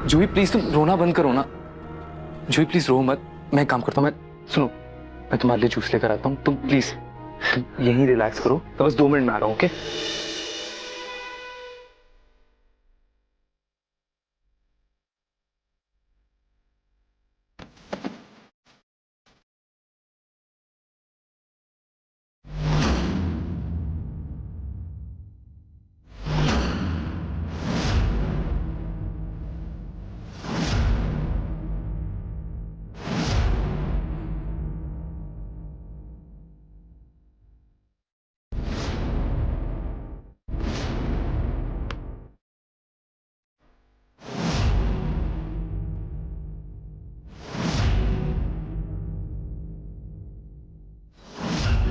जूही please तुम रोना बंद करो ना। जूही प्लीज रो मत। मैं एक काम करता हूँ, मैं सुनो, मैं तुम्हारे लिए जूस लेकर आता हूँ। तुम प्लीज यहीं रिलैक्स करो। तो बस 2 मिनट में आ रहा हूँ। ओके?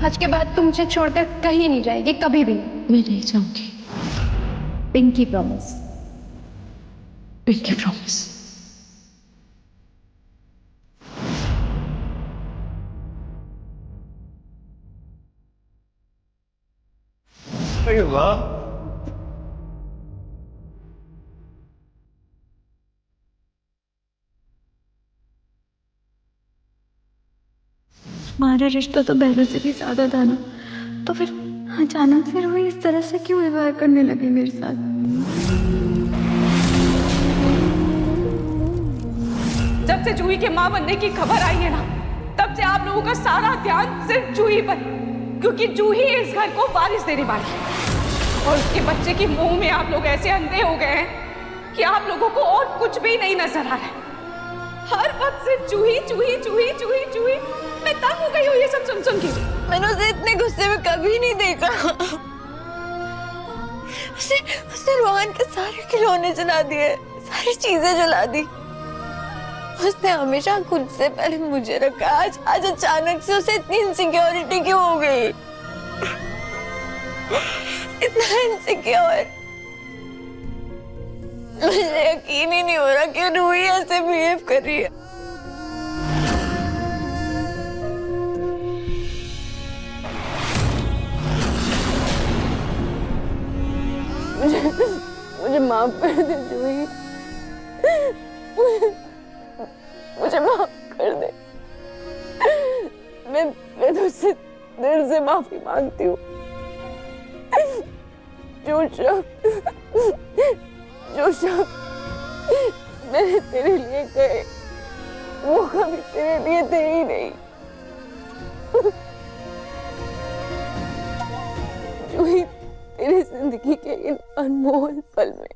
आज के बाद तुम मुझे छोड़कर कहीं नहीं जाएगी, कभी भी। मैं नहीं जाऊंगी। Pinky promise. Pinky promise. अरे वाह, हमारा रिश्ता तो पहले से भी ज्यादा था ना, तो फिर अचानक से वो इस तरह से क्यों व्यवहार करने लगी मेरे साथ? जब से जूही के मां बनने की खबर आई है ना, तब से आप लोगों का सारा ध्यान सिर्फ जूही पर, क्योंकि जूही इस घर को वारिस देने वाली है। और उसके बच्चे की मुंह में आप लोग ऐसे अंधे हो गए हैं कि आप लोगों को और कुछ भी नहीं नजर आ रहा है। हर वक्त सिर्फ जूही जूही जूही जूही जूही। मैं तंग हो गई हूँ ये सब सुन के। मैंने उसे इतने गुस्से में कभी नहीं देखा। उसने रोहन के सारे खिलौने जला दिए, सारी चीजें जला दी। उसने हमेशा खुद से पहले मुझे रखा। आज अचानक से उसे इतनी इनसिक्योरिटी क्यों हो गई? इतना इनसिक्योर। मुझे यकीन ही नहीं हो रहा कि रूही ऐसे बिहेव कर रही है। मुझे माफ कर दे जूही, मुझे माफ कर दे। मैं तुझसे दिल से माफी मांगती हूँ। जो शब्द मैंने तेरे लिए कहे वो कभी तेरे लिए थे ही नहीं। जूही, तेरी जिंदगी के इन अनमोल पल में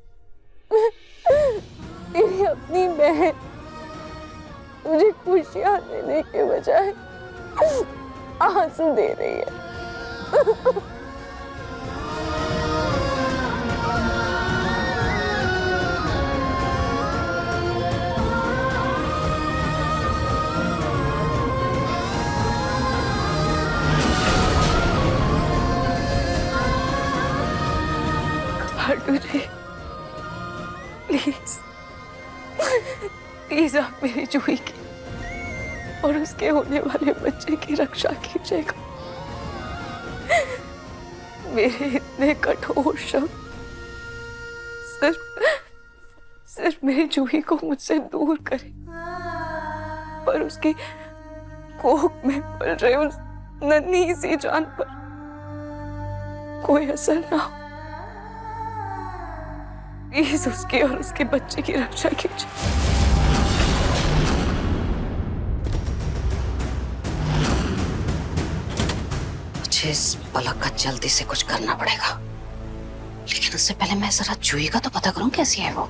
तेरी अपनी बहन मुझे खुशियां देने के बजाय आंसू दे रही है। तुझे प्लीज प्लीज आप मेरी जूही की और उसके होने वाले बच्चे की रक्षा कीजिएगा। मेरे इतने कठोर शब्द सिर्फ मेरी जूही को मुझसे दूर करे, पर उसकी कोख में पल रहे उस नन्ही सी जान पर कोई असर ना हो। प्लीज उसके और उसके बच्चे की रक्षा कीजिए। मुझे इस पलक का जल्दी से कुछ करना पड़ेगा, लेकिन उससे पहले मैं जरा जूही का तो पता करूं कैसी है वो।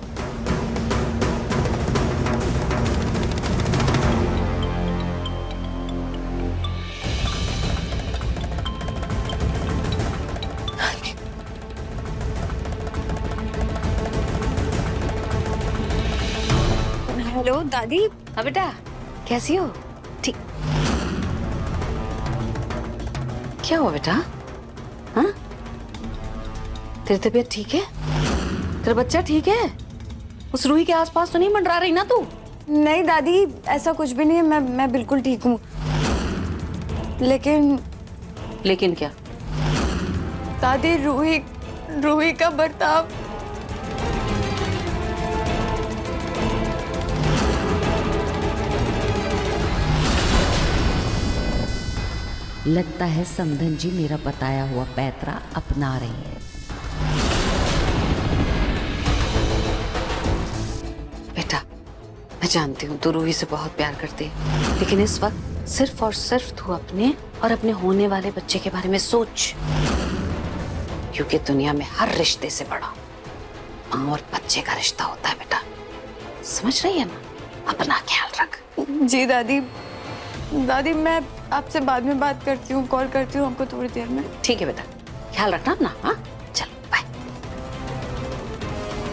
हेलो दादी। हाँ बेटा, कैसी हो? ठीक। क्या हुआ बेटा? हाँ, तेरी तबीयत ठीक है? तेरा बच्चा ठीक है? उस रूही के आसपास तो नहीं मंडरा रही ना तू? नहीं दादी, ऐसा कुछ भी नहीं है। मैं बिल्कुल ठीक हूँ। लेकिन क्या? दादी, रूही का बर्ताव लगता है समधन जी मेरा बताया हुआ पैतरा अपना रही है। बेटा, मैं जानती हूँ तू रूही से बहुत प्यार करती है, लेकिन इस वक्त सिर्फ और सिर्फ तू अपने और अपने होने वाले बच्चे के बारे में सोच, क्योंकि दुनिया में हर रिश्ते से बड़ा माँ और बच्चे का रिश्ता होता है बेटा। समझ रही है ना? अपना ख्याल रख। जी दादी, दादी मैं आपसे बाद में बात करती हूँ, कॉल करती हूँ आपको थोड़ी देर में। ठीक है बेटा, ख्याल रखना अपना। हाँ चलो बाय।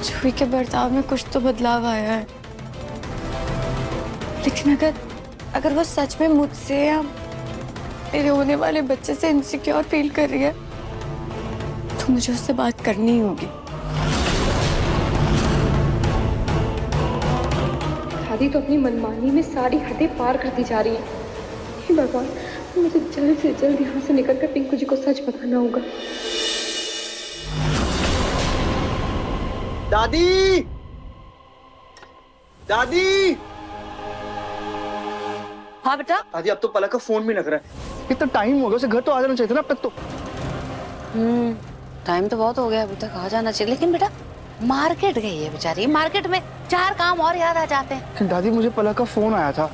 जूही के बर्ताव में कुछ तो बदलाव आया है, लेकिन अगर वो सच में मुझसे या मेरे होने वाले बच्चे से इनसिक्योर फील कर रही है तो मुझे उससे बात करनी ही होगी। दादी तो अपनी मनमानी में सारी हदें पार करती जा रही है। हे भगवान, मुझे जल्द से जल्द यहाँ से निकलकर पिंकू जी को सच बताना होगा। दादी, दादी, हाँ बेटा। दादी अब तो पलक का फोन भी लग रहा है। इतना टाइम हो गया, उसे घर तो आ जाना चाहिए था ना अब तक तो। टाइम तो बहुत हो गया, अभी तक आ जाना चाहिए। लेकिन बेटा मार्केट गई है बेचारी, मार्केट में 4 काम और याद आ जाते हैं। दादी मुझे पलक का फोन आया था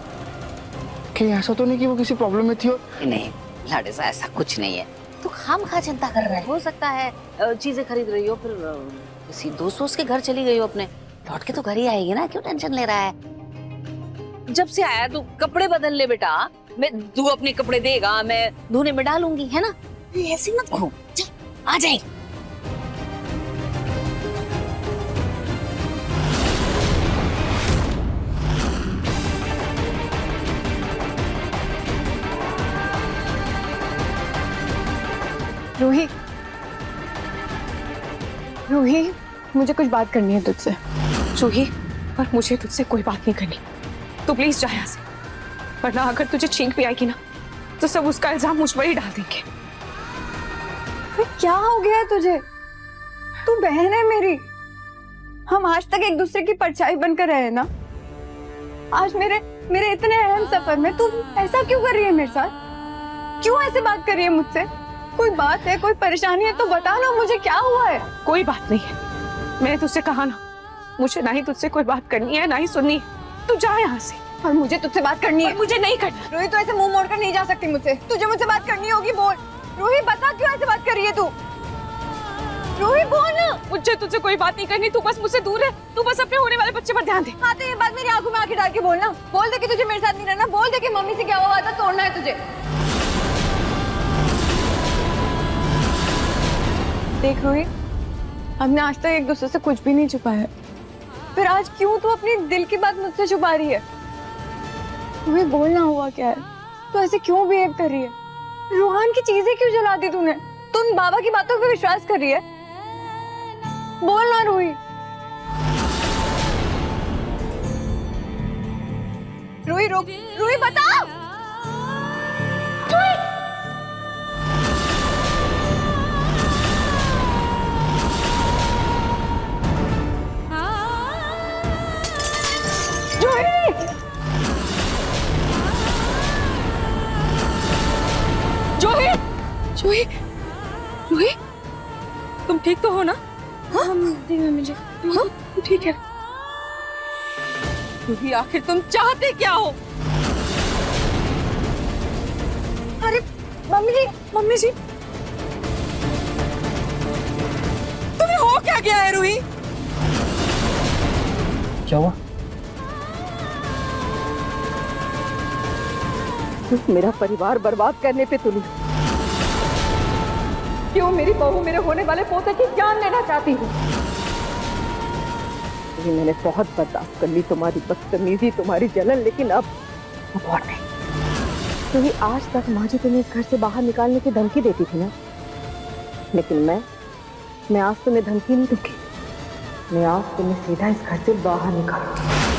कि ऐसा तो नहीं कि वो किसी प्रॉब्लम में थी और नहीं लाडे सा ऐसा कुछ नहीं है, तू खामखा चिंता कर रहा है। हो सकता है चीजें खरीद रही हो, फिर किसी दोस्त के घर चली गई हो अपने, लौट के तो घर ही आएगी ना, क्यों टेंशन ले रहा है? जब से आया तू कपड़े बदल ले बेटा, मैं तू अपने कपड़े देगा, मैं धोने में डालूंगी, है ना? ऐसे मत घूम, चल आ जाए। रूही, रूही, मुझे कुछ बात करनी है तुझसे। जूही, पर मुझे तुझसे कोई बात नहीं करनी, तो प्लीज जा यहाँ से, वरना अगर तुझे छींक भी आएगी ना तो सब उसका इल्जाम मुझ पर ही डाल देंगे। अरे क्या हो गया है तुझे? तू बहन है मेरी, हम आज तक एक दूसरे की परछाई बनकर रहे हैं ना। आज मेरे इतने अहम सफर में तू ऐसा क्यों कर रही है मेरे साथ? क्यों ऐसे बात कर रही है मुझसे? कोई बात है, कोई परेशानी है तो बता ना, मुझे क्या हुआ है? कोई बात नहीं है, मैंने तुझसे कहा ना, मुझे ना ही तुझसे कोई बात करनी है ना ही सुननी है। तू जा यहाँ से। और मुझे तुझसे बात करनी है। मुझे नहीं करना। रूही, तो ऐसे मुंह मोड़कर नहीं जा सकती मुझसे, तुझे मुझसे बात करनी होगी, बोल। रूही बता क्यों ऐसे बात कर रही है तू? रूही बोल ना। मुझे तुझसे कोई बात नहीं करनी, तू बस मुझसे दूर रह, तू बस अपने होने वाले बच्चे पर ध्यान दे। हाँ तो ये बात मेरी आंखों में आंखें डाल के बोलना, बोल दे कि तुझे मेरे साथ नहीं रहना, बोल दे कि मम्मी से क्या हुआ वादा तोड़ना है तुझे। देख रूही, हमने आज तक एक दूसरे से कुछ भी नहीं छुपाया, फिर आज क्यों तू अपनी दिल की बात मुझसे छुपा रही है? तुम्हें बोलना हुआ क्या है? तू ऐसे क्यों बिहेव कर रही है? रूहान की चीजें क्यों जला दी तूने? तुम बाबा की बातों पर विश्वास कर रही है? बोल ना रूही। रूही रुक, रूही बता। जूही, जूही, तुम ठीक तो हो ना? हाँ मुझे हाँ, ठीक है। जूही, आखिर तुम चाहते क्या हो? अरे मम्मी जी, मम्मी जी, तुम्हें हो क्या गया है रूही? क्या हुआ? मेरा परिवार बर्बाद करने पे तुली। क्यों मेरी बहू मेरे होने वाले पोते की जान लेना चाहती हूँ? मैंने बहुत बर्दाश्त कर ली तुम्हारी बदतमीजी, तुम्हारी जलन, लेकिन अब और नहीं। क्योंकि आज तक माँ जी तुम्हें इस घर से बाहर निकालने की धमकी देती थी ना, लेकिन मैं आज तुम्हें धमकी नहीं दूंगी, मैं आज तुम्हें सीधा इस घर से बाहर निकालूंगी।